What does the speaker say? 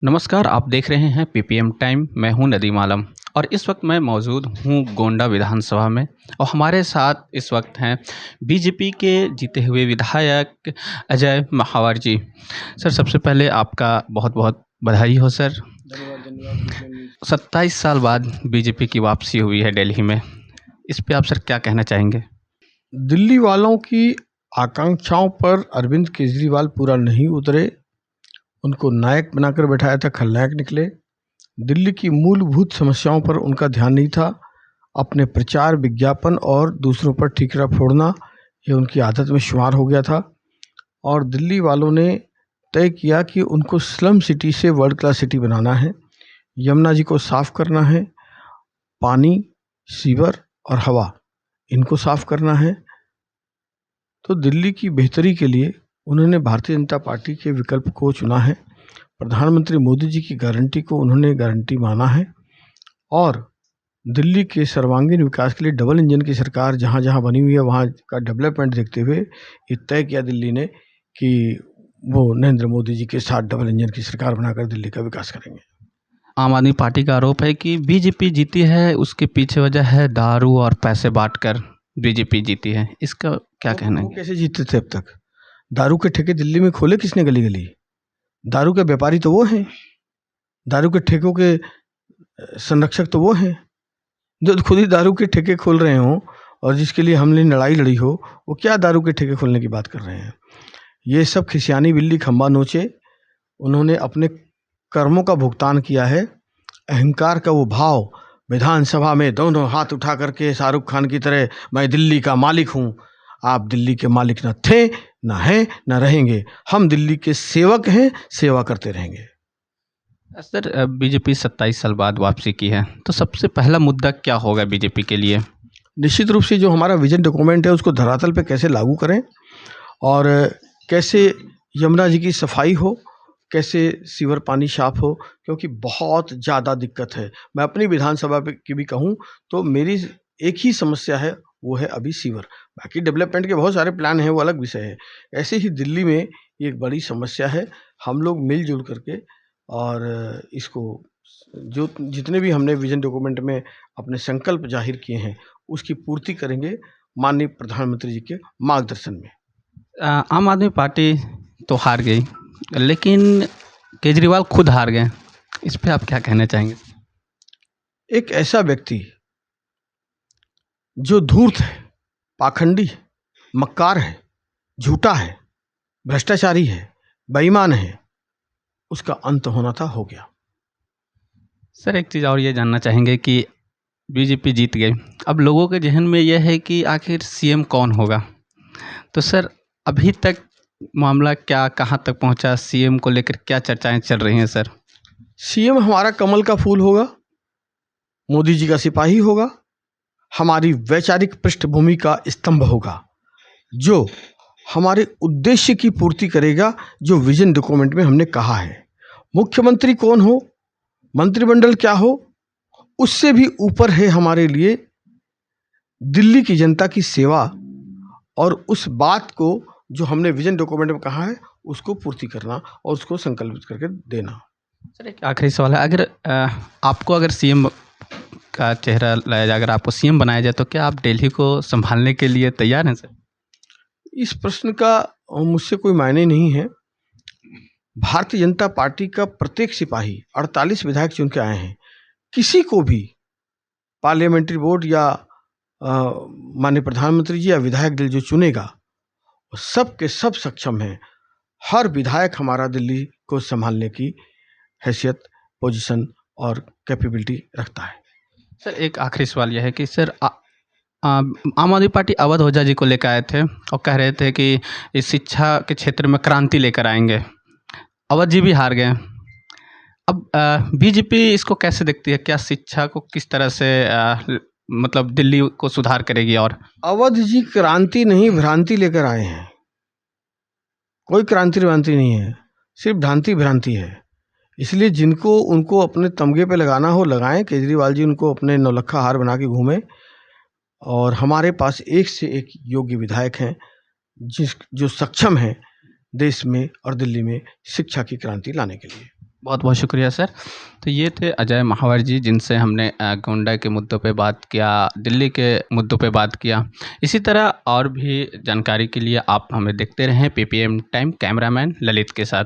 नमस्कार, आप देख रहे हैं पीपीएम टाइम। मैं हूं नदीम आलम और इस वक्त मैं मौजूद हूं गोंडा विधानसभा में और हमारे साथ इस वक्त हैं बीजेपी के जीते हुए विधायक अजय महावर जी। सर, सबसे पहले आपका बहुत बहुत बधाई हो सर। धन्यवाद। 27 साल बाद बीजेपी की वापसी हुई है दिल्ली में, इस पे आप सर क्या कहना चाहेंगे? दिल्ली वालों की आकांक्षाओं पर अरविंद केजरीवाल पूरा नहीं उतरे। उनको नायक बनाकर बैठाया था, खलनायक निकले। दिल्ली की मूलभूत समस्याओं पर उनका ध्यान नहीं था। अपने प्रचार, विज्ञापन और दूसरों पर ठीकरा फोड़ना ये उनकी आदत में शुमार हो गया था। और दिल्ली वालों ने तय किया कि उनको स्लम सिटी से वर्ल्ड क्लास सिटी बनाना है। यमुना जी को साफ करना है, पानी, सीवर और हवा इनको साफ करना है। तो दिल्ली की बेहतरी के लिए उन्होंने भारतीय जनता पार्टी के विकल्प को चुना है। प्रधानमंत्री मोदी जी की गारंटी को उन्होंने गारंटी माना है और दिल्ली के सर्वांगीण विकास के लिए डबल इंजन की सरकार जहाँ जहाँ बनी हुई है वहाँ का डेवलपमेंट देखते हुए ये तय किया दिल्ली ने कि वो नरेंद्र मोदी जी के साथ डबल इंजन की सरकार बनाकर दिल्ली का विकास करेंगे। आम आदमी पार्टी का आरोप है कि बीजेपी जीती है, उसके पीछे वजह है दारू और पैसे बांटकर बीजेपी जीती है। इसका क्या कहना वो है? कैसे जीते थे अब तक? दारू के ठेके दिल्ली में खोले किसने गली गली? दारू के व्यापारी तो वो हैं, दारू के ठेकों के संरक्षक तो वो हैं जो खुद ही दारू के ठेके खोल रहे हों और जिसके लिए हमने लड़ाई लड़ी हो, वो क्या दारू के ठेके खोलने की बात कर रहे हैं? ये सब खिसियानी बिल्ली खंबा नोचे। उन्होंने अपने कर्मों का भुगतान किया है। अहंकार का वो भाव, विधानसभा में दोनों हाथ उठा करके शाहरुख खान की तरह मैं दिल्ली का मालिक हूँ। आप दिल्ली के मालिक न थे, न हैं, न रहेंगे। हम दिल्ली के सेवक हैं, सेवा करते रहेंगे। सर, बीजेपी 27 साल बाद वापसी की है, तो सबसे पहला मुद्दा क्या होगा बीजेपी के लिए? निश्चित रूप से जो हमारा विजन डॉक्यूमेंट है उसको धरातल पे कैसे लागू करें और कैसे यमुना जी की सफाई हो, कैसे सीवर पानी साफ हो, क्योंकि बहुत ज़्यादा दिक्कत है। मैं अपनी विधानसभा पे की भी कहूँ तो मेरी एक ही समस्या है, वो है अभी सीवर। बाकी डेवलपमेंट के बहुत सारे प्लान हैं, वो अलग विषय है। ऐसे ही दिल्ली में ये एक बड़ी समस्या है। हम लोग मिलजुल करके और इसको जो जितने भी हमने विजन डॉक्यूमेंट में अपने संकल्प जाहिर किए हैं उसकी पूर्ति करेंगे माननीय प्रधानमंत्री जी के मार्गदर्शन में। आम आदमी पार्टी तो हार गई, लेकिन केजरीवाल खुद हार गए। इस पे आप क्या कहना चाहेंगे? एक ऐसा व्यक्ति जो धूर्त है, पाखंडी है, मक्कार है, झूठा है, भ्रष्टाचारी है, बेईमान है, उसका अंत होना था, हो गया। सर, एक चीज़ और ये जानना चाहेंगे कि बीजेपी जीत गई, अब लोगों के जहन में यह है कि आखिर सीएम कौन होगा। तो सर, अभी तक मामला क्या कहाँ तक पहुंचा, सीएम को लेकर क्या चर्चाएं चल रही हैं सर? सीएम हमारा कमल का फूल होगा, मोदी जी का सिपाही होगा, हमारी वैचारिक पृष्ठभूमि का स्तंभ होगा, जो हमारे उद्देश्य की पूर्ति करेगा, जो विजन डॉक्यूमेंट में हमने कहा है। मुख्यमंत्री कौन हो, मंत्रिमंडल क्या हो, उससे भी ऊपर है हमारे लिए दिल्ली की जनता की सेवा और उस बात को जो हमने विजन डॉक्यूमेंट में कहा है उसको पूर्ति करना और उसको संकल्पित करके देना। सर, एक आखिरी सवाल है, अगर आपको अगर सीएम का चेहरा लाया जाए, अगर आपको सीएम बनाया जाए, तो क्या आप दिल्ली को संभालने के लिए तैयार हैं सर? इस प्रश्न का मुझसे कोई मायने नहीं है। भारतीय जनता पार्टी का प्रत्येक सिपाही 48 विधायक चुन के आए हैं। किसी को भी पार्लियामेंट्री बोर्ड या माननीय प्रधानमंत्री जी या विधायक दल जो चुनेगा वो सब के सब सक्षम हैं। हर विधायक हमारा दिल्ली को संभालने की हैसियत, पोजीशन और कैपेबिलिटी रखता है। सर, एक आखिरी सवाल यह है कि सर, आम आदमी पार्टी अवध ओझा जी को लेकर आए थे और कह रहे थे कि इस शिक्षा के क्षेत्र में क्रांति लेकर आएंगे। अवध जी भी हार गए। अब बीजेपी इसको कैसे देखती है? क्या शिक्षा को किस तरह से मतलब दिल्ली को सुधार करेगी? और अवध जी क्रांति नहीं, भ्रांति लेकर आए हैं। कोई क्रांति भ्रांति नहीं है, सिर्फ भ्रांति भ्रांति है। इसलिए जिनको उनको अपने तमगे पे लगाना हो लगाएं। केजरीवाल जी उनको अपने नौलखा हार बना के घूमें और हमारे पास एक से एक योग्य विधायक हैं जो सक्षम हैं देश में और दिल्ली में शिक्षा की क्रांति लाने के लिए। बहुत बहुत शुक्रिया सर। तो ये थे अजय महावर जी, जिनसे हमने गोंडा के मुद्दों पे बात किया, दिल्ली के मुद्दों पे बात किया। इसी तरह और भी जानकारी के लिए आप हमें देखते रहें पीपीएम टाइम, कैमरामैन ललित के साथ।